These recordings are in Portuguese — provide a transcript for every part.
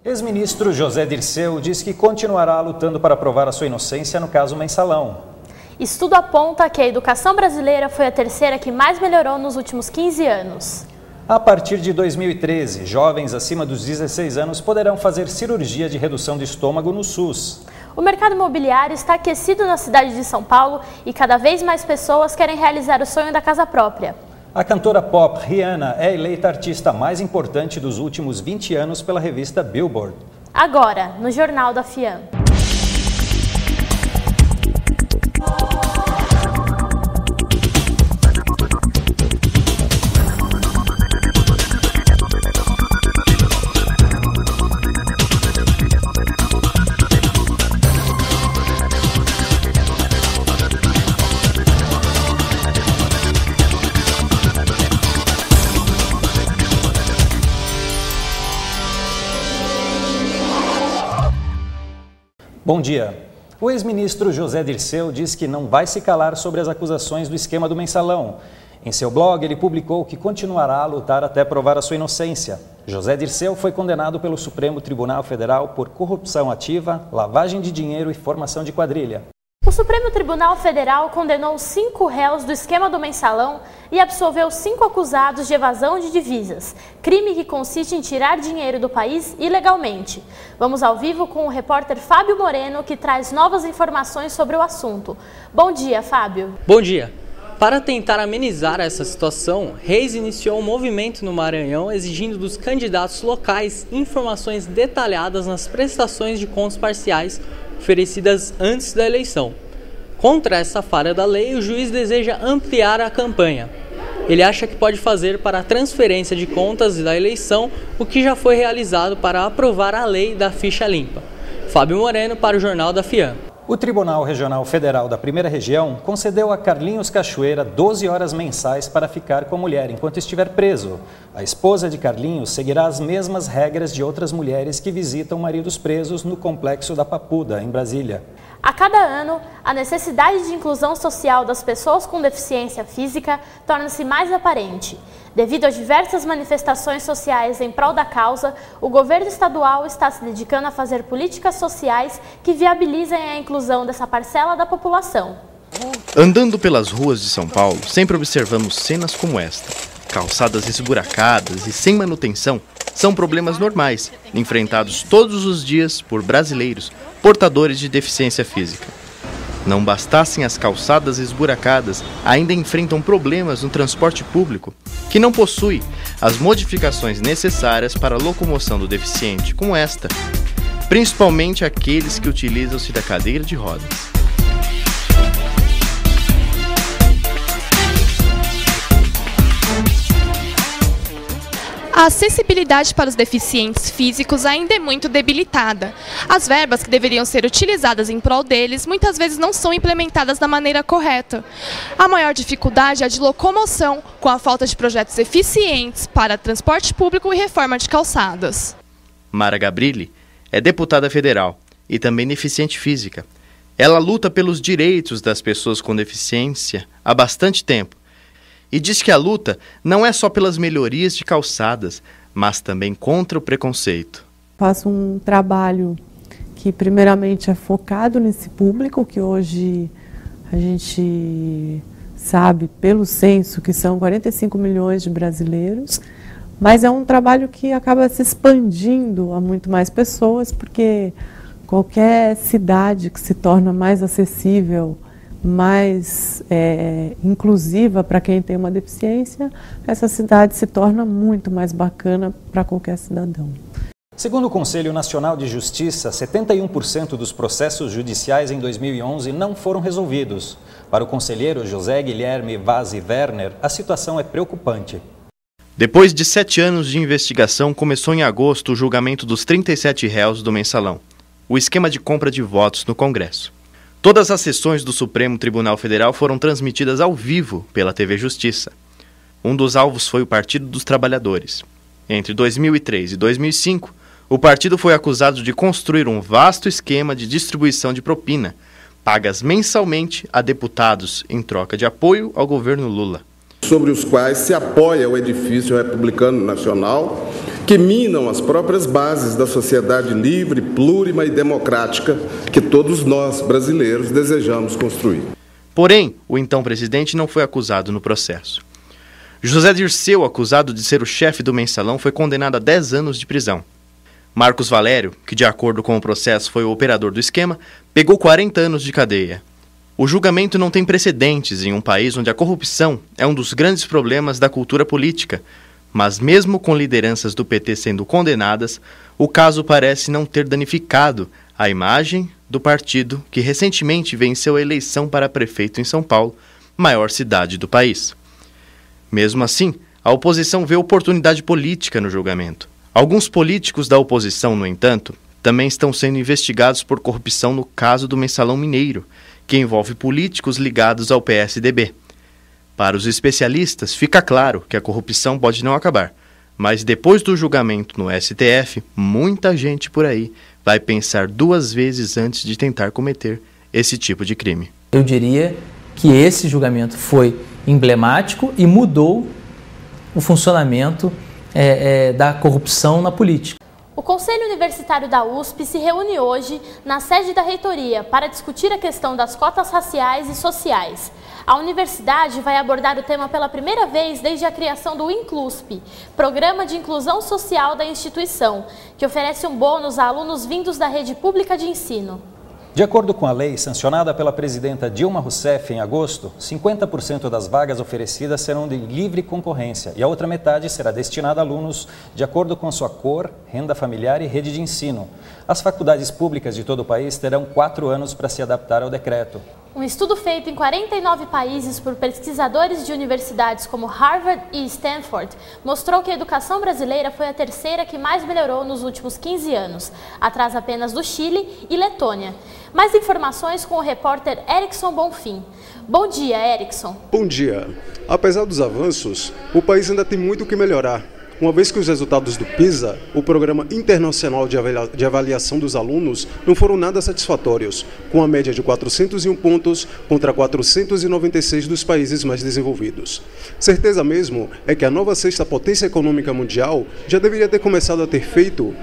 Ex-ministro José Dirceu diz que continuará lutando para provar a sua inocência no caso Mensalão. Estudo aponta que a educação brasileira foi a terceira que mais melhorou nos últimos 15 anos. A partir de 2013, jovens acima dos 16 anos poderão fazer cirurgia de redução de estômago no SUS. O mercado imobiliário está aquecido na cidade de São Paulo e cada vez mais pessoas querem realizar o sonho da casa própria. A cantora pop Rihanna é eleita a artista mais importante dos últimos 20 anos pela revista Billboard. Agora, no Jornal da FIAM. Bom dia. O ex-ministro José Dirceu diz que não vai se calar sobre as acusações do esquema do Mensalão. Em seu blog, ele publicou que continuará a lutar até provar a sua inocência. José Dirceu foi condenado pelo Supremo Tribunal Federal por corrupção ativa, lavagem de dinheiro e formação de quadrilha. O Supremo Tribunal Federal condenou 5 réus do esquema do Mensalão e absolveu 5 acusados de evasão de divisas, crime que consiste em tirar dinheiro do país ilegalmente. Vamos ao vivo com o repórter Fábio Moreno, que traz novas informações sobre o assunto. Bom dia, Fábio. Bom dia. Para tentar amenizar essa situação, Reis iniciou um movimento no Maranhão exigindo dos candidatos locais informações detalhadas nas prestações de contas parciais oferecidas antes da eleição. Contra essa falha da lei, o juiz deseja ampliar a campanha. Ele acha que pode fazer para a transferência de contas da eleição o que já foi realizado para aprovar a lei da ficha limpa. Fábio Moreno para o Jornal da FIAM. O Tribunal Regional Federal da Primeira Região concedeu a Carlinhos Cachoeira 12 horas mensais para ficar com a mulher enquanto estiver preso. A esposa de Carlinhos seguirá as mesmas regras de outras mulheres que visitam maridos presos no Complexo da Papuda, em Brasília. A cada ano, a necessidade de inclusão social das pessoas com deficiência física torna-se mais aparente. Devido a diversas manifestações sociais em prol da causa, o governo estadual está se dedicando a fazer políticas sociais que viabilizem a inclusão dessa parcela da população. Andando pelas ruas de São Paulo, sempre observamos cenas como esta. Calçadas esburacadas e sem manutenção são problemas normais, enfrentados todos os dias por brasileiros portadores de deficiência física. Não bastassem as calçadas esburacadas, ainda enfrentam problemas no transporte público, que não possui as modificações necessárias para a locomoção do deficiente, como esta, principalmente aqueles que utilizam-se da cadeira de rodas. A acessibilidade para os deficientes físicos ainda é muito debilitada. As verbas que deveriam ser utilizadas em prol deles muitas vezes não são implementadas da maneira correta. A maior dificuldade é a de locomoção, com a falta de projetos eficientes para transporte público e reforma de calçadas. Mara Gabrilli é deputada federal e também deficiente física. Ela luta pelos direitos das pessoas com deficiência há bastante tempo. E diz que a luta não é só pelas melhorias de calçadas, mas também contra o preconceito. Faço um trabalho que primeiramente é focado nesse público, que hoje a gente sabe pelo censo que são 45 milhões de brasileiros, mas é um trabalho que acaba se expandindo a muito mais pessoas, porque qualquer cidade que se torna mais acessível, mais inclusiva para quem tem uma deficiência, essa cidade se torna muito mais bacana para qualquer cidadão. Segundo o Conselho Nacional de Justiça, 71% dos processos judiciais em 2011 não foram resolvidos. Para o conselheiro José Guilherme Vaz Werner, a situação é preocupante. Depois de 7 anos de investigação, começou em agosto o julgamento dos 37 réus do Mensalão, o esquema de compra de votos no Congresso. Todas as sessões do Supremo Tribunal Federal foram transmitidas ao vivo pela TV Justiça. Um dos alvos foi o Partido dos Trabalhadores. Entre 2003 e 2005, o partido foi acusado de construir um vasto esquema de distribuição de propina, pagas mensalmente a deputados em troca de apoio ao governo Lula. Sobre os quais se apoia o edifício republicano nacional que minam as próprias bases da sociedade livre, plurima e democrática que todos nós, brasileiros, desejamos construir. Porém, o então presidente não foi acusado no processo. José Dirceu, acusado de ser o chefe do Mensalão, foi condenado a 10 anos de prisão. Marcos Valério, que de acordo com o processo foi o operador do esquema, pegou 40 anos de cadeia. O julgamento não tem precedentes em um país onde a corrupção é um dos grandes problemas da cultura política, mas mesmo com lideranças do PT sendo condenadas, o caso parece não ter danificado a imagem do partido que recentemente venceu a eleição para prefeito em São Paulo, maior cidade do país. Mesmo assim, a oposição vê oportunidade política no julgamento. Alguns políticos da oposição, no entanto, também estão sendo investigados por corrupção no caso do Mensalão Mineiro, que envolve políticos ligados ao PSDB. Para os especialistas, fica claro que a corrupção pode não acabar, mas depois do julgamento no STF, muita gente por aí vai pensar 2 vezes antes de tentar cometer esse tipo de crime. Eu diria que esse julgamento foi emblemático e mudou o funcionamento da corrupção na política. O Conselho Universitário da USP se reúne hoje na sede da reitoria para discutir a questão das cotas raciais e sociais. A universidade vai abordar o tema pela primeira vez desde a criação do Inclusp, Programa de Inclusão Social da instituição, que oferece um bônus a alunos vindos da rede pública de ensino. De acordo com a lei sancionada pela presidenta Dilma Rousseff em agosto, 50% das vagas oferecidas serão de livre concorrência e a outra metade será destinada a alunos de acordo com sua cor, renda familiar e rede de ensino. As faculdades públicas de todo o país terão 4 anos para se adaptar ao decreto. Um estudo feito em 49 países por pesquisadores de universidades como Harvard e Stanford mostrou que a educação brasileira foi a terceira que mais melhorou nos últimos 15 anos, atrás apenas do Chile e Letônia. Mais informações com o repórter Erickson Bonfim. Bom dia, Erickson. Bom dia. Apesar dos avanços, o país ainda tem muito o que melhorar. Uma vez que os resultados do PISA, o Programa Internacional de Avaliação dos Alunos, não foram nada satisfatórios, com a média de 401 pontos contra 496 dos países mais desenvolvidos. Certeza mesmo é que a nova sexta potência econômica mundial já deveria ter começado a ter feito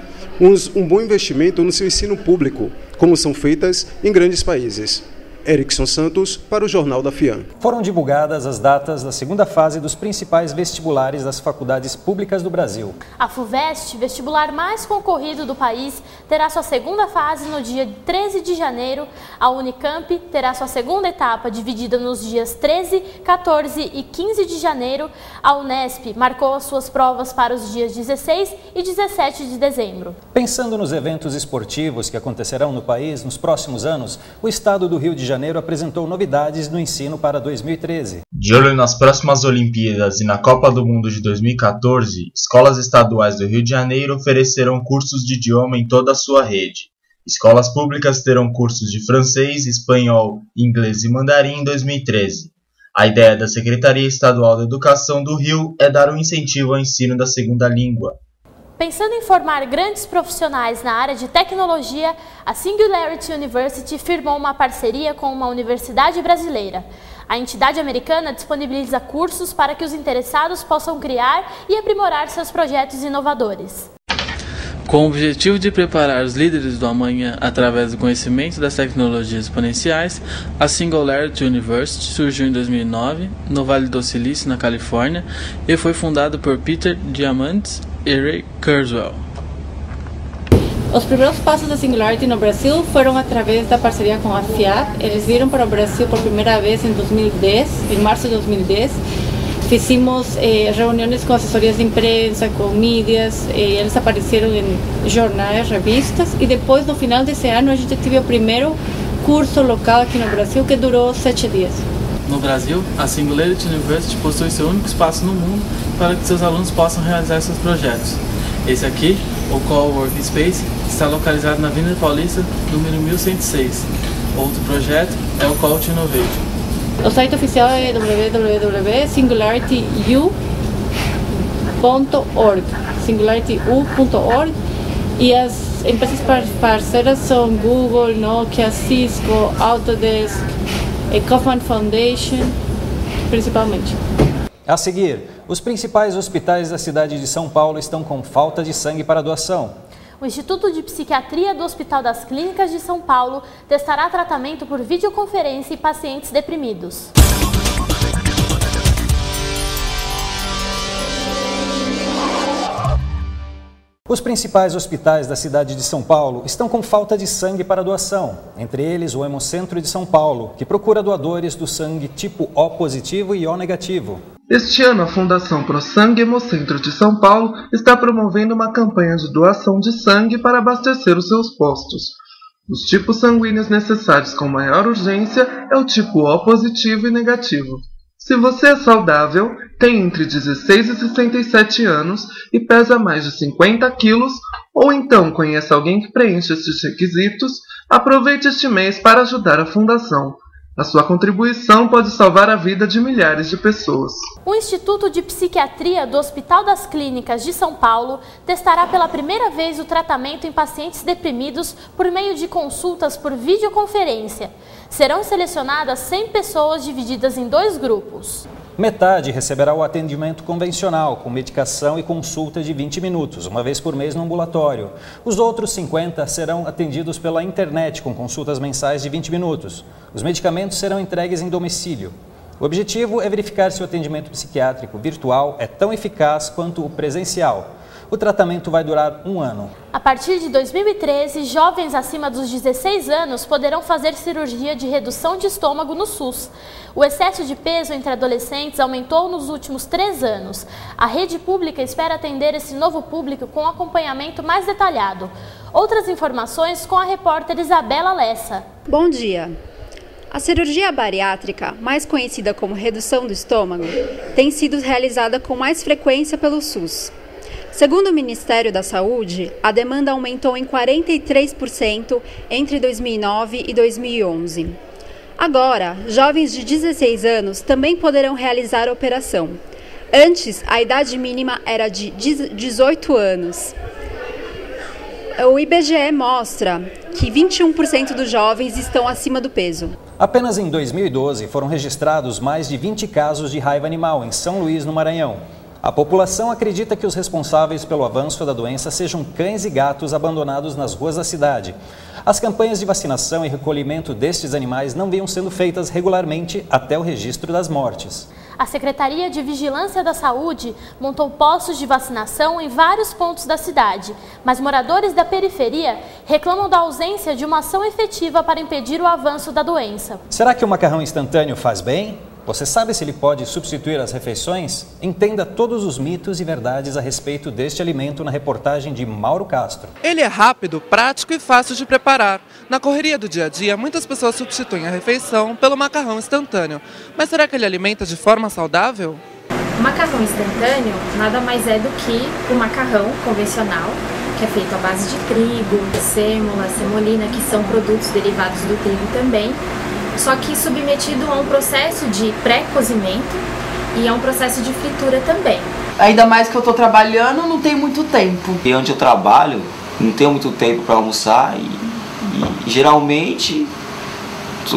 um bom investimento no seu ensino público, como são feitas em grandes países. Erickson Santos, para o Jornal da FIAM. Foram divulgadas as datas da segunda fase dos principais vestibulares das faculdades públicas do Brasil. A FUVEST, vestibular mais concorrido do país, terá sua segunda fase no dia 13 de janeiro. A Unicamp terá sua segunda etapa, dividida nos dias 13, 14 e 15 de janeiro. A Unesp marcou as suas provas para os dias 16 e 17 de dezembro. Pensando nos eventos esportivos que acontecerão no país nos próximos anos, o estado do Rio de Janeiro apresentou novidades no ensino para 2013. De olho nas próximas Olimpíadas e na Copa do Mundo de 2014, escolas estaduais do Rio de Janeiro oferecerão cursos de idioma em toda a sua rede. Escolas públicas terão cursos de francês, espanhol, inglês e mandarim em 2013. A ideia da Secretaria Estadual da Educação do Rio é dar um incentivo ao ensino da segunda língua. Pensando em formar grandes profissionais na área de tecnologia, a Singularity University firmou uma parceria com uma universidade brasileira. A entidade americana disponibiliza cursos para que os interessados possam criar e aprimorar seus projetos inovadores. Com o objetivo de preparar os líderes do amanhã através do conhecimento das tecnologias exponenciais, a Singularity University surgiu em 2009, no Vale do Silício, na Califórnia, e foi fundada por Peter Diamandis e Ray Kurzweil. Os primeiros passos da Singularity no Brasil foram através da parceria com a FIAP. Eles vieram para o Brasil por primeira vez em 2010, em março de 2010. Fizemos reuniões com assessorias de imprensa, com mídias, eles apareceram em jornais, revistas, e depois, no final desse ano, a gente teve o primeiro curso local aqui no Brasil, que durou 7 dias. No Brasil, a Singularity University possui seu único espaço no mundo para que seus alunos possam realizar seus projetos. Esse aqui, o Coworking Space, está localizado na Avenida Paulista, número 1106. Outro projeto é o Call to Innovation. O site oficial é www.singularityU.org, singularityU.org, e as empresas parceiras são Google, Nokia, Cisco, Autodesk, Kaufman Foundation, principalmente. A seguir, os principais hospitais da cidade de São Paulo estão com falta de sangue para doação. O Instituto de Psiquiatria do Hospital das Clínicas de São Paulo testará tratamento por videoconferência em pacientes deprimidos. Os principais hospitais da cidade de São Paulo estão com falta de sangue para doação, entre eles o Hemocentro de São Paulo, que procura doadores do sangue tipo O positivo e O negativo. Este ano, a Fundação Pro Sangue Hemocentro de São Paulo está promovendo uma campanha de doação de sangue para abastecer os seus postos. Os tipos sanguíneos necessários com maior urgência é o tipo O positivo e negativo. Se você é saudável, tem entre 16 e 67 anos e pesa mais de 50 quilos, ou então conhece alguém que preenche estes requisitos, aproveite este mês para ajudar a Fundação. A sua contribuição pode salvar a vida de milhares de pessoas. O Instituto de Psiquiatria do Hospital das Clínicas de São Paulo testará pela primeira vez o tratamento em pacientes deprimidos por meio de consultas por videoconferência. Serão selecionadas 100 pessoas divididas em 2 grupos. Metade receberá o atendimento convencional, com medicação e consulta de 20 minutos, uma vez por mês no ambulatório. Os outros 50 serão atendidos pela internet, com consultas mensais de 20 minutos. Os medicamentos serão entregues em domicílio. O objetivo é verificar se o atendimento psiquiátrico virtual é tão eficaz quanto o presencial. O tratamento vai durar 1 ano. A partir de 2013, jovens acima dos 16 anos poderão fazer cirurgia de redução de estômago no SUS. O excesso de peso entre adolescentes aumentou nos últimos 3 anos. A rede pública espera atender esse novo público com acompanhamento mais detalhado. Outras informações com a repórter Isabela Lessa. Bom dia. A cirurgia bariátrica, mais conhecida como redução do estômago, tem sido realizada com mais frequência pelo SUS. Segundo o Ministério da Saúde, a demanda aumentou em 43% entre 2009 e 2011. Agora, jovens de 16 anos também poderão realizar a operação. Antes, a idade mínima era de 18 anos. O IBGE mostra que 21% dos jovens estão acima do peso. Apenas em 2012 foram registrados mais de 20 casos de raiva animal em São Luís, no Maranhão. A população acredita que os responsáveis pelo avanço da doença sejam cães e gatos abandonados nas ruas da cidade. As campanhas de vacinação e recolhimento destes animais não vinham sendo feitas regularmente até o registro das mortes. A Secretaria de Vigilância da Saúde montou postos de vacinação em vários pontos da cidade, mas moradores da periferia reclamam da ausência de uma ação efetiva para impedir o avanço da doença. Será que o macarrão instantâneo faz bem? Você sabe se ele pode substituir as refeições? Entenda todos os mitos e verdades a respeito deste alimento na reportagem de Mauro Castro. Ele é rápido, prático e fácil de preparar. Na correria do dia a dia, muitas pessoas substituem a refeição pelo macarrão instantâneo. Mas será que ele alimenta de forma saudável? O macarrão instantâneo nada mais é do que o macarrão convencional, que é feito à base de trigo, sêmola, semolina, que são produtos derivados do trigo também, só que submetido a um processo de pré-cozimento e a um processo de fritura também. Ainda mais que eu estou trabalhando, não tenho muito tempo. E onde eu trabalho, não tenho muito tempo para almoçar e geralmente,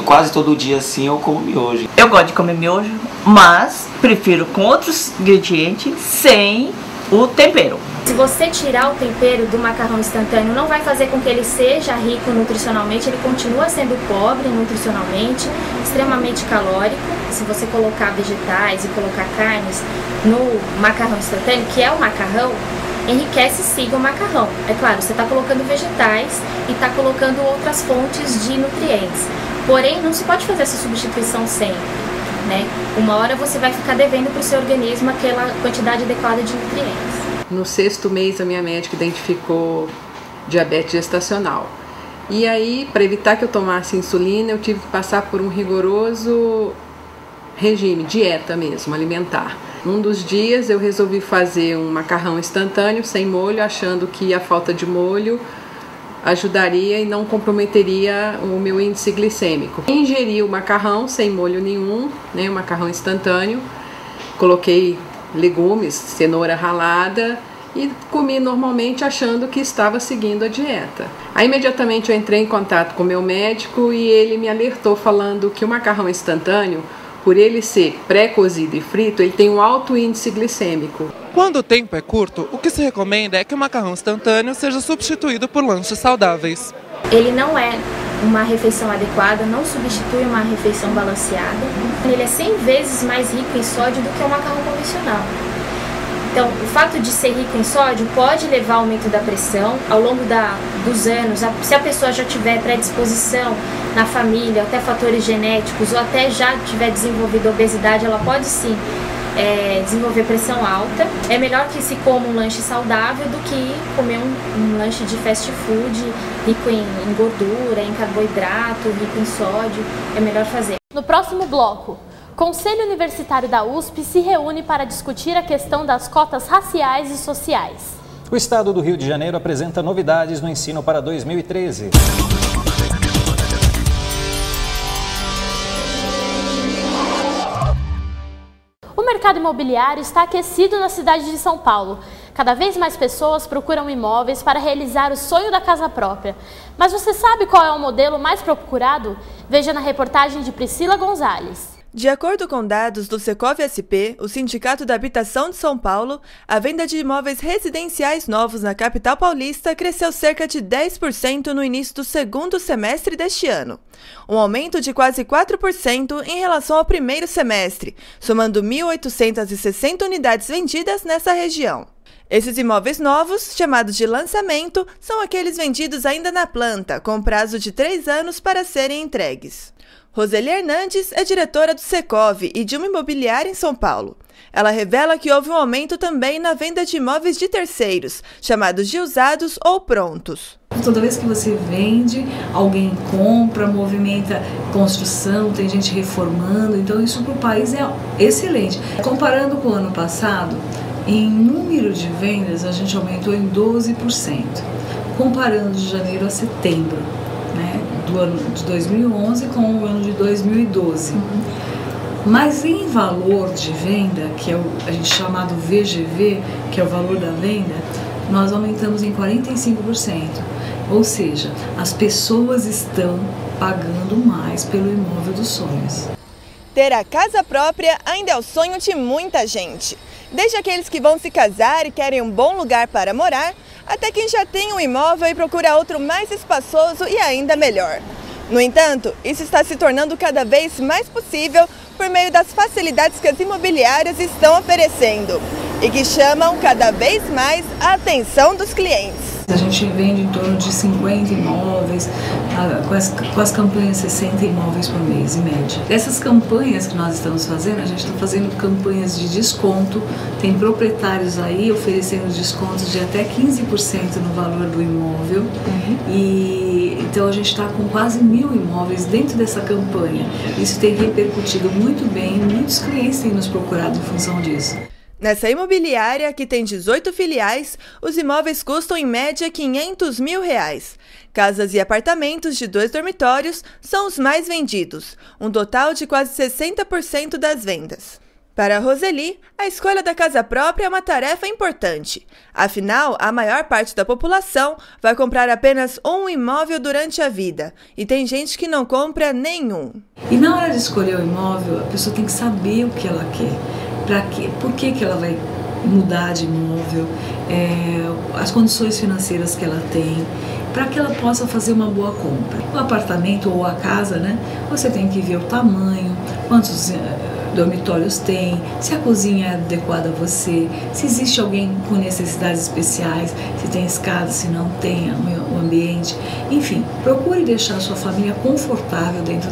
quase todo dia assim, eu como miojo. Eu gosto de comer miojo, mas prefiro com outros ingredientes sem o tempero. Se você tirar o tempero do macarrão instantâneo, não vai fazer com que ele seja rico nutricionalmente, ele continua sendo pobre nutricionalmente, extremamente calórico. Se você colocar vegetais e colocar carnes no macarrão instantâneo, que é o macarrão, enriquece sim o macarrão. É claro, você está colocando vegetais e está colocando outras fontes de nutrientes. Porém, não se pode fazer essa substituição sempre, né? Uma hora você vai ficar devendo para o seu organismo aquela quantidade adequada de nutrientes. No 6º mês, a minha médica identificou diabetes gestacional. E aí, para evitar que eu tomasse insulina, eu tive que passar por um rigoroso regime, dieta mesmo, alimentar. Num dos dias, eu resolvi fazer um macarrão instantâneo, sem molho, achando que a falta de molho ajudaria e não comprometeria o meu índice glicêmico. Ingeri o macarrão sem molho nenhum, né, o macarrão instantâneo, coloquei legumes, cenoura ralada e comi normalmente achando que estava seguindo a dieta. Aí imediatamente eu entrei em contato com o meu médico e ele me alertou falando que o macarrão instantâneo por ele ser pré-cozido e frito, ele tem um alto índice glicêmico. Quando o tempo é curto, o que se recomenda é que o macarrão instantâneo seja substituído por lanches saudáveis. Ele não é uma refeição adequada, não substitui uma refeição balanceada. Ele é 100 vezes mais rico em sódio do que o macarrão convencional. Então, o fato de ser rico em sódio pode levar ao aumento da pressão ao longo dos anos. Se a pessoa já tiver predisposição na família, até fatores genéticos, ou até já tiver desenvolvido obesidade, ela pode sim desenvolver pressão alta. É melhor que se coma um lanche saudável do que comer um lanche de fast food rico em gordura, em carboidrato, rico em sódio. É melhor fazer. No próximo bloco, Conselho Universitário da USP se reúne para discutir a questão das cotas raciais e sociais. O estado do Rio de Janeiro apresenta novidades no ensino para 2013. O mercado imobiliário está aquecido na cidade de São Paulo. Cada vez mais pessoas procuram imóveis para realizar o sonho da casa própria. Mas você sabe qual é o modelo mais procurado? Veja na reportagem de Priscila Gonzalez. De acordo com dados do Secov-SP, o Sindicato da Habitação de São Paulo, a venda de imóveis residenciais novos na capital paulista cresceu cerca de 10% no início do segundo semestre deste ano. Um aumento de quase 4% em relação ao primeiro semestre, somando 1.860 unidades vendidas nessa região. Esses imóveis novos, chamados de lançamento, são aqueles vendidos ainda na planta, com prazo de 3 anos para serem entregues. Roseli Hernandes é diretora do Secov e de uma imobiliária em São Paulo. Ela revela que houve um aumento também na venda de imóveis de terceiros, chamados de usados ou prontos. Toda vez que você vende, alguém compra, movimenta construção, tem gente reformando, então isso para o país é excelente. Comparando com o ano passado, em número de vendas a gente aumentou em 12%, comparando de janeiro a setembro, né? Do ano de 2011 com o ano de 2012. Mas em valor de venda, que é a gente chamado VGV, que é o valor da venda, nós aumentamos em 45%. Ou seja, as pessoas estão pagando mais pelo imóvel dos sonhos. Ter a casa própria ainda é o sonho de muita gente. Desde aqueles que vão se casar e querem um bom lugar para morar, até quem já tem um imóvel e procura outro mais espaçoso e ainda melhor. No entanto, isso está se tornando cada vez mais possível por meio das facilidades que as imobiliárias estão oferecendo e que chamam cada vez mais a atenção dos clientes. A gente vende em torno de 50 imóveis, com as campanhas 60 imóveis por mês, em média. Essas campanhas que nós estamos fazendo, a gente está fazendo campanhas de desconto, tem proprietários aí oferecendo descontos de até 15% no valor do imóvel. E então a gente está com quase 1.000 imóveis dentro dessa campanha. Isso tem repercutido muito bem, muitos clientes têm nos procurado em função disso. Nessa imobiliária, que tem 18 filiais, os imóveis custam em média R$500 mil. Casas e apartamentos de 2 dormitórios são os mais vendidos, um total de quase 60% das vendas. Para a Roseli, a escolha da casa própria é uma tarefa importante. Afinal, a maior parte da população vai comprar apenas um imóvel durante a vida, e tem gente que não compra nenhum. E na hora de escolher o imóvel, a pessoa tem que saber o que ela quer. Por que ela vai mudar de imóvel, as condições financeiras que ela tem, para que ela possa fazer uma boa compra. O apartamento ou a casa, né? Você tem que ver o tamanho, quantos dormitórios tem, se a cozinha é adequada a você, se existe alguém com necessidades especiais, se tem escada, se não tem o ambiente. Enfim, procure deixar a sua família confortável dentro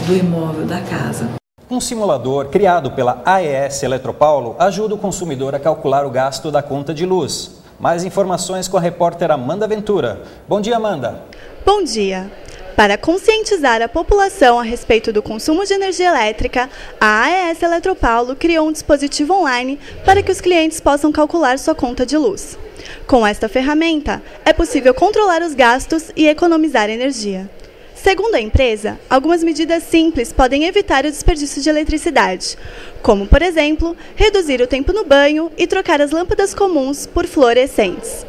do imóvel, da casa. Um simulador criado pela AES Eletropaulo ajuda o consumidor a calcular o gasto da conta de luz. Mais informações com a repórter Amanda Ventura. Bom dia, Amanda. Bom dia. Para conscientizar a população a respeito do consumo de energia elétrica, a AES Eletropaulo criou um dispositivo online para que os clientes possam calcular sua conta de luz. Com esta ferramenta, é possível controlar os gastos e economizar energia. Segundo a empresa, algumas medidas simples podem evitar o desperdício de eletricidade, como, por exemplo, reduzir o tempo no banho e trocar as lâmpadas comuns por fluorescentes.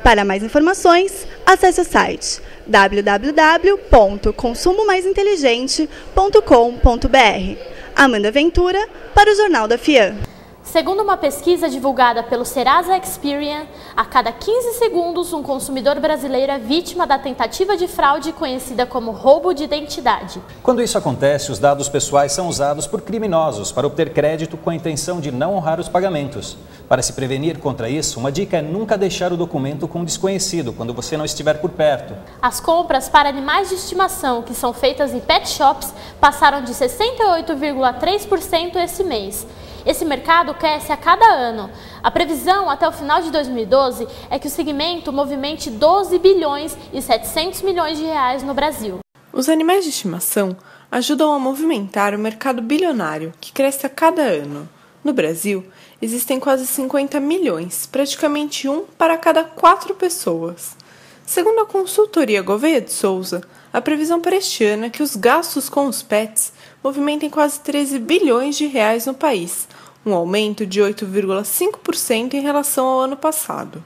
Para mais informações, acesse o site www.consumomaisinteligente.com.br. Amanda Ventura, para o Jornal da FIAM. Segundo uma pesquisa divulgada pelo Serasa Experian, a cada 15 segundos um consumidor brasileiro é vítima da tentativa de fraude conhecida como roubo de identidade. Quando isso acontece, os dados pessoais são usados por criminosos para obter crédito com a intenção de não honrar os pagamentos. Para se prevenir contra isso, uma dica é nunca deixar o documento com um desconhecido quando você não estiver por perto. As compras para animais de estimação que são feitas em pet shops passaram de 68,3% esse mês. Esse mercado cresce a cada ano. A previsão até o final de 2012 é que o segmento movimente 12 bilhões e 700 milhões de reais no Brasil. Os animais de estimação ajudam a movimentar o mercado bilionário, que cresce a cada ano. No Brasil, existem quase 50 milhões, praticamente 1 para cada 4 pessoas. Segundo a consultoria Gouveia de Souza, a previsão para este ano é que os gastos com os pets movimentem quase 13 bilhões de reais no país, um aumento de 8,5% em relação ao ano passado.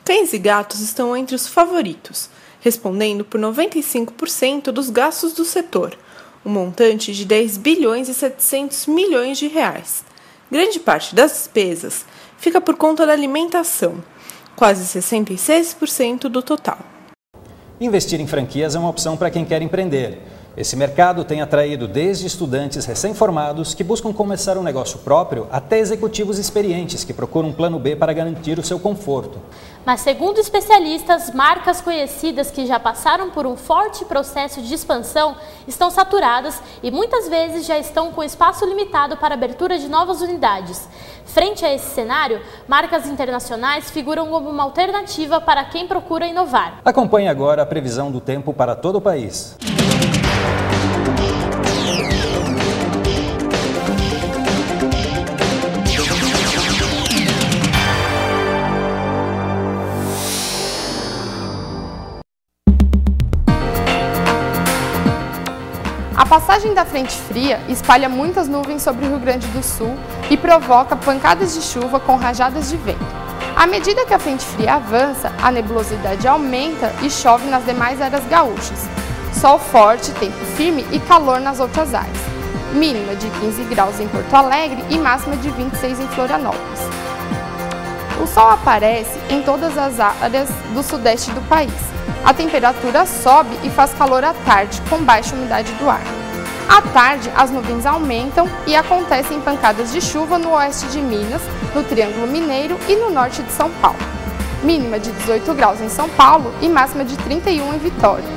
Cães e gatos estão entre os favoritos, respondendo por 95% dos gastos do setor, um montante de 10 bilhões e 700 milhões de reais. Grande parte das despesas fica por conta da alimentação, quase 66% do total. Investir em franquias é uma opção para quem quer empreender. Esse mercado tem atraído desde estudantes recém-formados que buscam começar um negócio próprio até executivos experientes que procuram um plano B para garantir o seu conforto. Mas segundo especialistas, marcas conhecidas que já passaram por um forte processo de expansão estão saturadas e muitas vezes já estão com espaço limitado para a abertura de novas unidades. Frente a esse cenário, marcas internacionais figuram como uma alternativa para quem procura inovar. Acompanhe agora a previsão do tempo para todo o país. A passagem da frente fria espalha muitas nuvens sobre o Rio Grande do Sul e provoca pancadas de chuva com rajadas de vento. À medida que a frente fria avança, a nebulosidade aumenta e chove nas demais áreas gaúchas. Sol forte, tempo firme e calor nas outras áreas. Mínima de 15 graus em Porto Alegre e máxima de 26 em Florianópolis. O sol aparece em todas as áreas do sudeste do país. A temperatura sobe e faz calor à tarde, com baixa umidade do ar. À tarde, as nuvens aumentam e acontecem pancadas de chuva no oeste de Minas, no Triângulo Mineiro e no norte de São Paulo. Mínima de 18 graus em São Paulo e máxima de 31 em Vitória.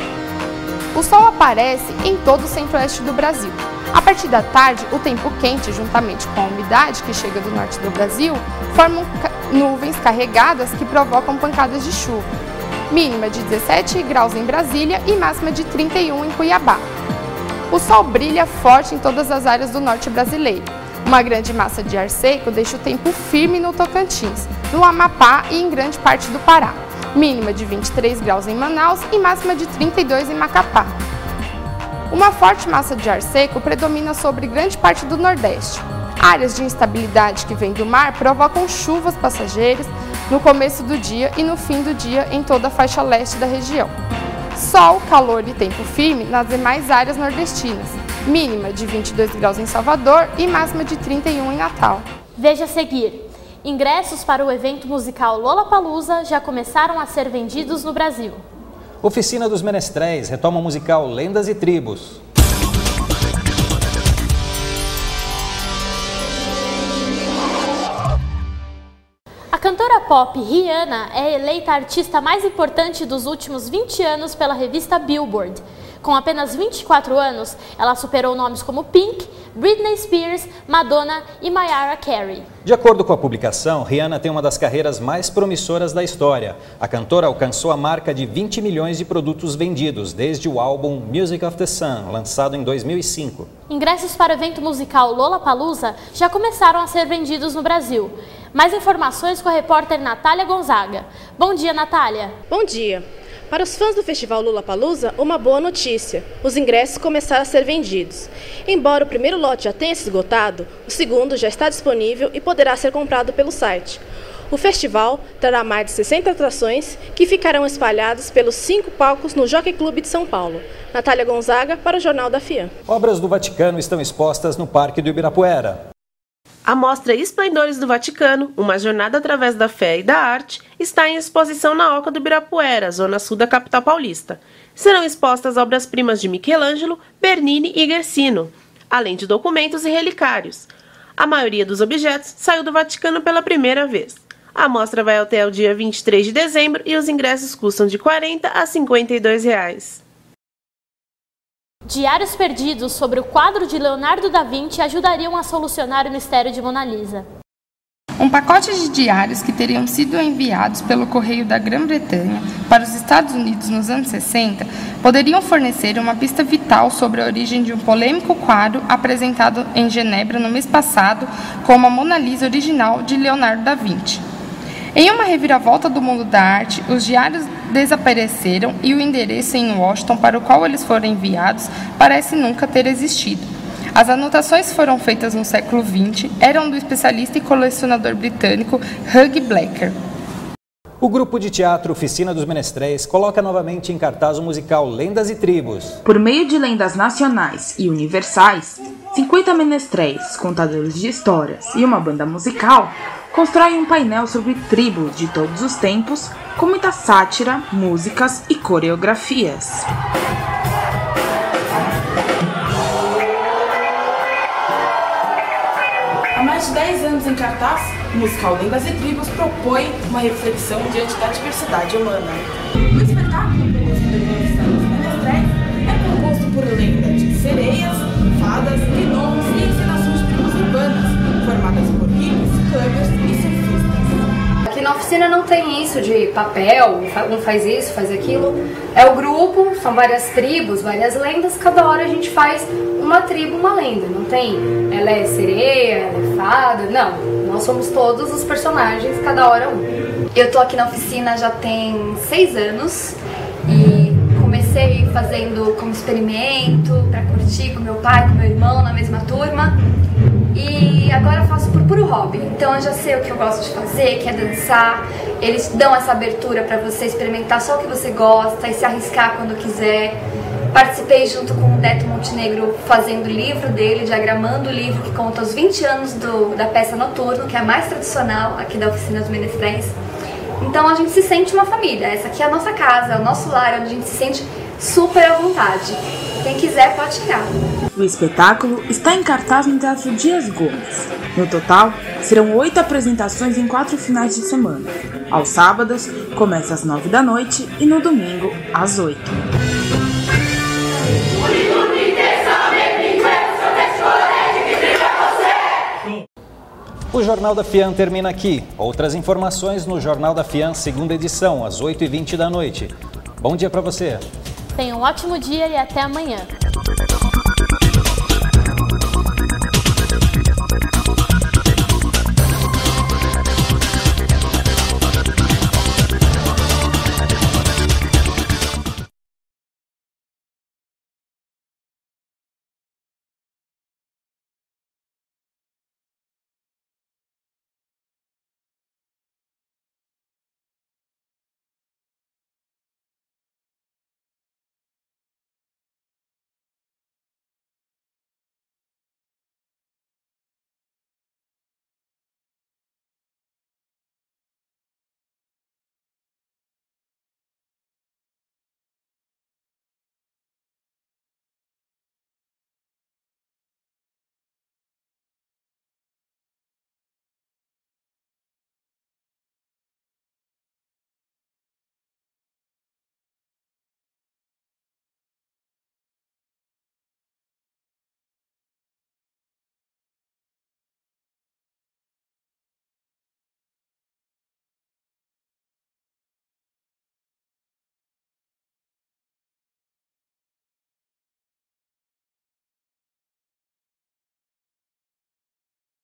O sol aparece em todo o centro-oeste do Brasil. A partir da tarde, o tempo quente, juntamente com a umidade que chega do norte do Brasil, formam nuvens carregadas que provocam pancadas de chuva. Mínima de 17 graus em Brasília e máxima de 31 em Cuiabá. O sol brilha forte em todas as áreas do norte brasileiro. Uma grande massa de ar seco deixa o tempo firme no Tocantins, no Amapá e em grande parte do Pará. Mínima de 23 graus em Manaus e máxima de 32 em Macapá. Uma forte massa de ar seco predomina sobre grande parte do Nordeste. Áreas de instabilidade que vêm do mar provocam chuvas passageiras no começo do dia e no fim do dia em toda a faixa leste da região. Sol, calor e tempo firme nas demais áreas nordestinas. Mínima de 22 graus em Salvador e máxima de 31 em Natal. Veja a seguir. Ingressos para o evento musical Lollapalooza já começaram a ser vendidos no Brasil. Oficina dos Menestréis retoma o musical Lendas e Tribos. A cantora pop Rihanna é eleita a artista mais importante dos últimos 20 anos pela revista Billboard. Com apenas 24 anos, ela superou nomes como Pink, Britney Spears, Madonna e Mariah Carey. De acordo com a publicação, Rihanna tem uma das carreiras mais promissoras da história. A cantora alcançou a marca de 20 milhões de produtos vendidos desde o álbum Music of the Sun, lançado em 2005. Ingressos para o evento musical Lollapalooza já começaram a ser vendidos no Brasil. Mais informações com a repórter Natália Gonzaga. Bom dia, Natália. Bom dia. Para os fãs do Festival Lollapalooza, uma boa notícia. Os ingressos começaram a ser vendidos. Embora o primeiro lote já tenha se esgotado, o segundo já está disponível e poderá ser comprado pelo site. O festival terá mais de 60 atrações que ficarão espalhadas pelos 5 palcos no Jockey Club de São Paulo. Natália Gonzaga para o Jornal da FIAM. Obras do Vaticano estão expostas no Parque do Ibirapuera. A mostra Esplendores do Vaticano, uma jornada através da fé e da arte, está em exposição na Oca do Ibirapuera, zona sul da capital paulista. Serão expostas obras-primas de Michelangelo, Bernini e Guercino, além de documentos e relicários. A maioria dos objetos saiu do Vaticano pela primeira vez. A mostra vai até o dia 23 de dezembro e os ingressos custam de R$ 40 a R$ 52. Diários perdidos sobre o quadro de Leonardo da Vinci ajudariam a solucionar o mistério de Mona Lisa. Um pacote de diários que teriam sido enviados pelo correio da Grã-Bretanha para os Estados Unidos nos anos 60 poderiam fornecer uma pista vital sobre a origem de um polêmico quadro apresentado em Genebra no mês passado como a Mona Lisa original de Leonardo da Vinci. Em uma reviravolta do mundo da arte, os diários desapareceram e o endereço em Washington para o qual eles foram enviados parece nunca ter existido. As anotações foram feitas no século XX, eram do especialista e colecionador britânico Hugh Blacker. O grupo de teatro Oficina dos Menestréis coloca novamente em cartaz o musical Lendas e Tribos. Por meio de lendas nacionais e universais, 50 menestréis, contadores de histórias e uma banda musical constroem um painel sobre tribos de todos os tempos, com muita sátira, músicas e coreografias. Há mais de 10 anos em cartaz, o musical Lendas e Tribos propõe uma reflexão diante da diversidade humana. O espetáculo dos menestréis é composto por lendas de sereias, fadas, gnomos e encenações de tribos urbanas, formadas por hippies, clubbers e surfistas. Aqui na oficina não tem isso de papel, um faz isso, faz aquilo. É o grupo, são várias tribos, várias lendas, cada hora a gente faz uma tribo, uma lenda. Não tem, ela é sereia, ela é fada, não. Nós somos todos os personagens, cada hora um. Eu tô aqui na oficina já tem 6 anos e comecei fazendo como experimento, pra curtir com meu pai, com meu irmão na mesma turma. E agora eu faço por puro hobby, então eu já sei o que eu gosto de fazer, que é dançar. Eles dão essa abertura para você experimentar só o que você gosta e se arriscar quando quiser. Participei junto com o Neto Montenegro fazendo o livro dele, diagramando o livro que conta os 20 anos da peça Noturno, que é a mais tradicional aqui da Oficina dos Menestréis. Então a gente se sente uma família, essa aqui é a nossa casa, é o nosso lar, onde a gente se sente super à vontade. Quem quiser pode chegar. O espetáculo está em cartaz no Teatro Dias Gomes. No total, serão 8 apresentações em 4 finais de semana. Aos sábados, começa às 9 da noite e no domingo, às 8. O Jornal da FIAM termina aqui. Outras informações no Jornal da FIAM, segunda edição, às 8h20 da noite. Bom dia para você. Tenha um ótimo dia e até amanhã.